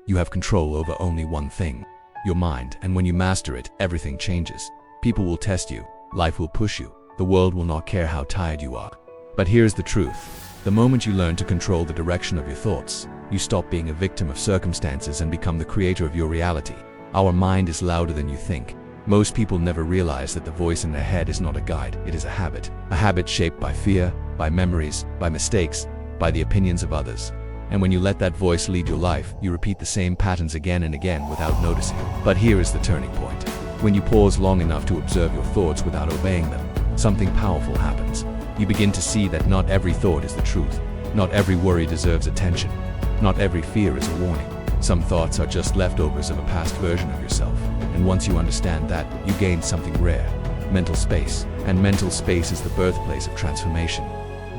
You have control over only one thing, your mind, and when you master it, everything changes. People will test you, life will push you, the world will not care how tired you are. But here's the truth. The moment you learn to control the direction of your thoughts, you stop being a victim of circumstances and become the creator of your reality. Our mind is louder than you think. Most people never realize that the voice in their head is not a guide, it is a habit shaped by fear, by memories, by mistakes, by the opinions of others. And when you let that voice lead your life, you repeat the same patterns again and again without noticing. But here is the turning point. When you pause long enough to observe your thoughts without obeying them, something powerful happens. You begin to see that not every thought is the truth. Not every worry deserves attention. Not every fear is a warning. Some thoughts are just leftovers of a past version of yourself. And once you understand that, you gain something rare: mental space. And mental space is the birthplace of transformation.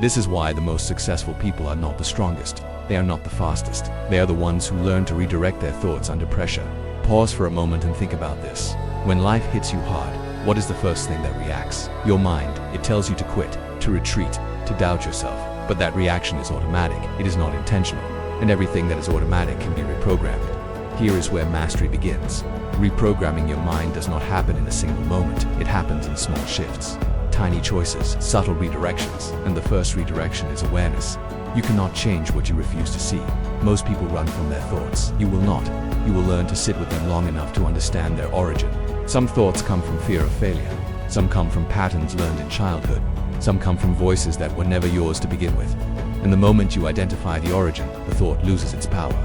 This is why the most successful people are not the strongest. They are not the fastest. They are the ones who learn to redirect their thoughts under pressure. Pause for a moment and think about this. When life hits you hard, what is the first thing that reacts? Your mind. It tells you to quit, to retreat, to doubt yourself. But that reaction is automatic. It is not intentional. And everything that is automatic can be reprogrammed. Here is where mastery begins. Reprogramming your mind does not happen in a single moment. It happens in small shifts, tiny choices, subtle redirections. And the first redirection is awareness. You cannot change what you refuse to see. Most people run from their thoughts. You will not. You will learn to sit with them long enough to understand their origin. Some thoughts come from fear of failure. Some come from patterns learned in childhood. Some come from voices that were never yours to begin with. And the moment you identify the origin, the thought loses its power.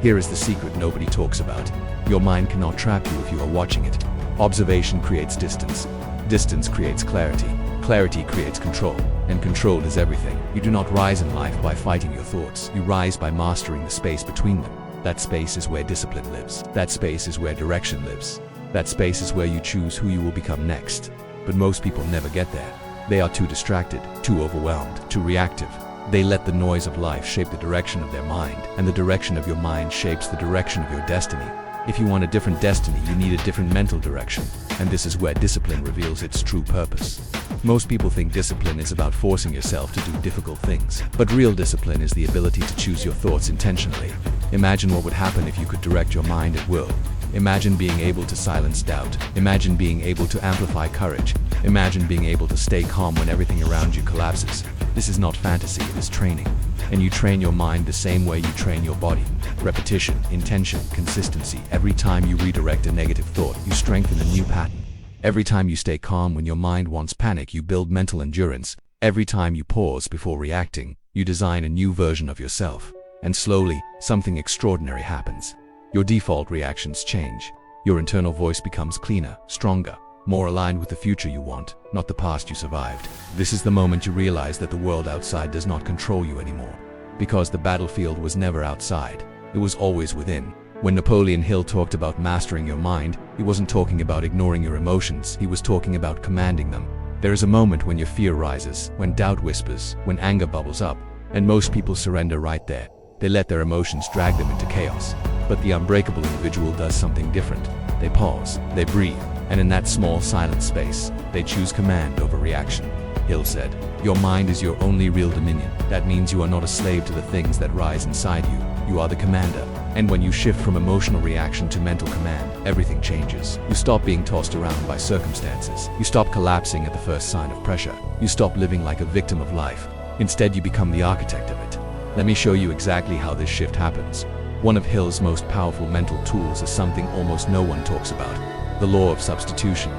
Here is the secret nobody talks about. Your mind cannot trap you if you are watching it. Observation creates distance. Distance creates clarity. Clarity creates control. And control is everything. You do not rise in life by fighting your thoughts. You rise by mastering the space between them. That space is where discipline lives. That space is where direction lives. That space is where you choose who you will become next. But most people never get there. They are too distracted, too overwhelmed, too reactive. They let the noise of life shape the direction of their mind, and the direction of your mind shapes the direction of your destiny. If you want a different destiny, you need a different mental direction, and this is where discipline reveals its true purpose. Most people think discipline is about forcing yourself to do difficult things, but real discipline is the ability to choose your thoughts intentionally. Imagine what would happen if you could direct your mind at will. Imagine being able to silence doubt. Imagine being able to amplify courage. Imagine being able to stay calm when everything around you collapses. This is not fantasy, it is training. And you train your mind the same way you train your body. Repetition, intention, consistency. Every time you redirect a negative thought, you strengthen a new pattern. Every time you stay calm when your mind wants panic, you build mental endurance. Every time you pause before reacting, you design a new version of yourself. And slowly, something extraordinary happens. Your default reactions change. Your internal voice becomes cleaner, stronger, more aligned with the future you want, not the past you survived. This is the moment you realize that the world outside does not control you anymore. Because the battlefield was never outside, it was always within. When Napoleon Hill talked about mastering your mind, he wasn't talking about ignoring your emotions, he was talking about commanding them. There is a moment when your fear rises, when doubt whispers, when anger bubbles up, and most people surrender right there. They let their emotions drag them into chaos. But the unbreakable individual does something different. They pause, they breathe, and in that small silent space, they choose command over reaction. Hill said, "Your mind is your only real dominion. That means you are not a slave to the things that rise inside you. You are the commander. And when you shift from emotional reaction to mental command, everything changes. You stop being tossed around by circumstances. You stop collapsing at the first sign of pressure. You stop living like a victim of life. Instead, you become the architect of it." Let me show you exactly how this shift happens. One of Hill's most powerful mental tools is something almost no one talks about: the law of substitution.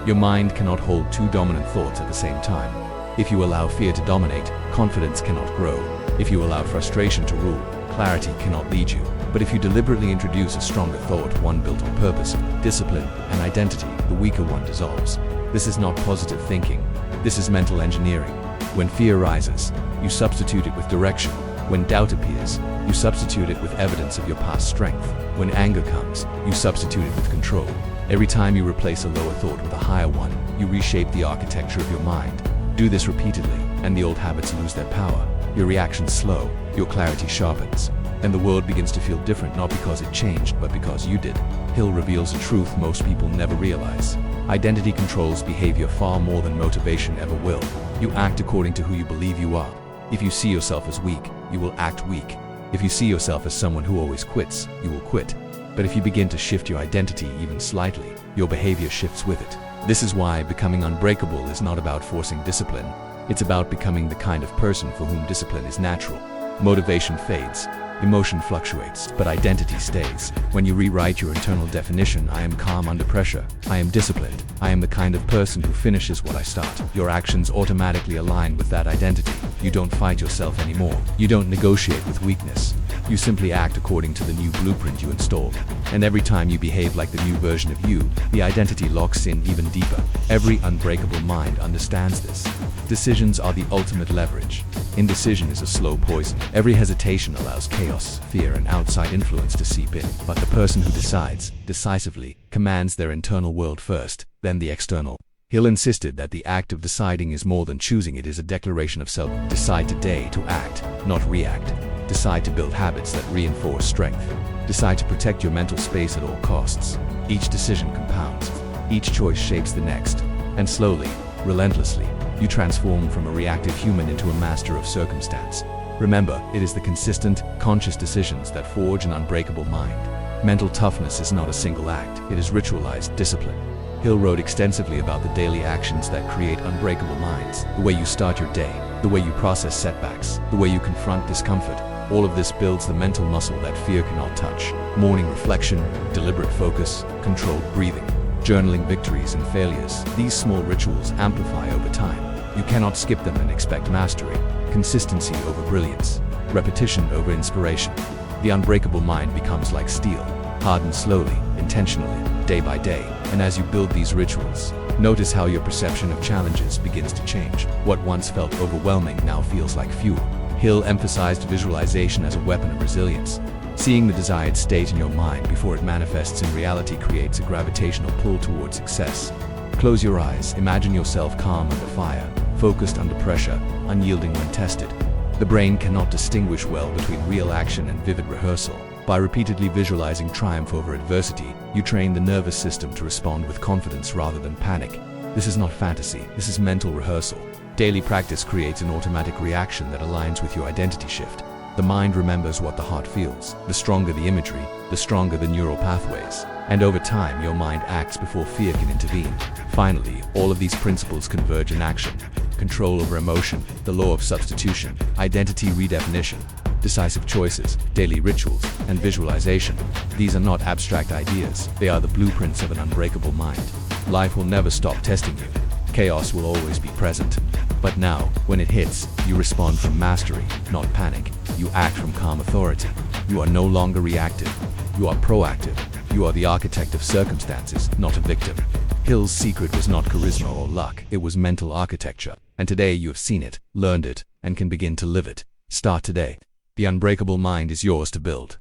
Your mind cannot hold two dominant thoughts at the same time. If you allow fear to dominate, confidence cannot grow. If you allow frustration to rule, clarity cannot lead you. But if you deliberately introduce a stronger thought, one built on purpose, discipline, and identity, the weaker one dissolves. This is not positive thinking. This is mental engineering. When fear rises, you substitute it with direction. When doubt appears, you substitute it with evidence of your past strength. When anger comes, you substitute it with control. Every time you replace a lower thought with a higher one, you reshape the architecture of your mind. Do this repeatedly, and the old habits lose their power. Your reactions slow, your clarity sharpens, and the world begins to feel different, not because it changed, but because you did. Hill reveals a truth most people never realize. Identity controls behavior far more than motivation ever will. You act according to who you believe you are. If you see yourself as weak, you will act weak. If you see yourself as someone who always quits, you will quit. But if you begin to shift your identity even slightly, your behavior shifts with it. This is why becoming unbreakable is not about forcing discipline. It's about becoming the kind of person for whom discipline is natural. Motivation fades, emotion fluctuates, but identity stays. When you rewrite your internal definition, I am calm under pressure, I am disciplined, I am the kind of person who finishes what I start, your actions automatically align with that identity. You don't fight yourself anymore. You don't negotiate with weakness. You simply act according to the new blueprint you installed. And every time you behave like the new version of you, the identity locks in even deeper. Every unbreakable mind understands this. Decisions are the ultimate leverage. Indecision is a slow poison. Every hesitation allows chaos, fear, and outside influence to seep in. But the person who decides, decisively, commands their internal world first, then the external. Hill insisted that the act of deciding is more than choosing, it is a declaration of self. Decide today to act, not react. Decide to build habits that reinforce strength. Decide to protect your mental space at all costs. Each decision compounds. Each choice shapes the next. And slowly, relentlessly, you transform from a reactive human into a master of circumstance. Remember, it is the consistent, conscious decisions that forge an unbreakable mind. Mental toughness is not a single act, it is ritualized discipline. Hill wrote extensively about the daily actions that create unbreakable minds. The way you start your day, the way you process setbacks, the way you confront discomfort. All of this builds the mental muscle that fear cannot touch. Morning reflection, deliberate focus, controlled breathing, journaling victories and failures. These small rituals amplify over time. You cannot skip them and expect mastery. Consistency over brilliance, repetition over inspiration. The unbreakable mind becomes like steel, hardened slowly, intentionally, day by day. And as you build these rituals, notice how your perception of challenges begins to change. What once felt overwhelming now feels like fuel. Hill emphasized visualization as a weapon of resilience. Seeing the desired state in your mind before it manifests in reality creates a gravitational pull toward success. Close your eyes, imagine yourself calm under fire, focused under pressure, unyielding when tested. The brain cannot distinguish well between real action and vivid rehearsal. By repeatedly visualizing triumph over adversity, you train the nervous system to respond with confidence rather than panic. This is not fantasy, this is mental rehearsal. Daily practice creates an automatic reaction that aligns with your identity shift. The mind remembers what the heart feels. The stronger the imagery, the stronger the neural pathways. And over time, your mind acts before fear can intervene. Finally, all of these principles converge in action. Control over emotion, the law of substitution, identity redefinition, decisive choices, daily rituals, and visualization. These are not abstract ideas, they are the blueprints of an unbreakable mind. Life will never stop testing you. Chaos will always be present. But now, when it hits, you respond from mastery, not panic. You act from calm authority. You are no longer reactive. You are proactive. You are the architect of circumstances, not a victim. Hill's secret was not charisma or luck, it was mental architecture. And today you have seen it, learned it, and can begin to live it. Start today. The unbreakable mind is yours to build.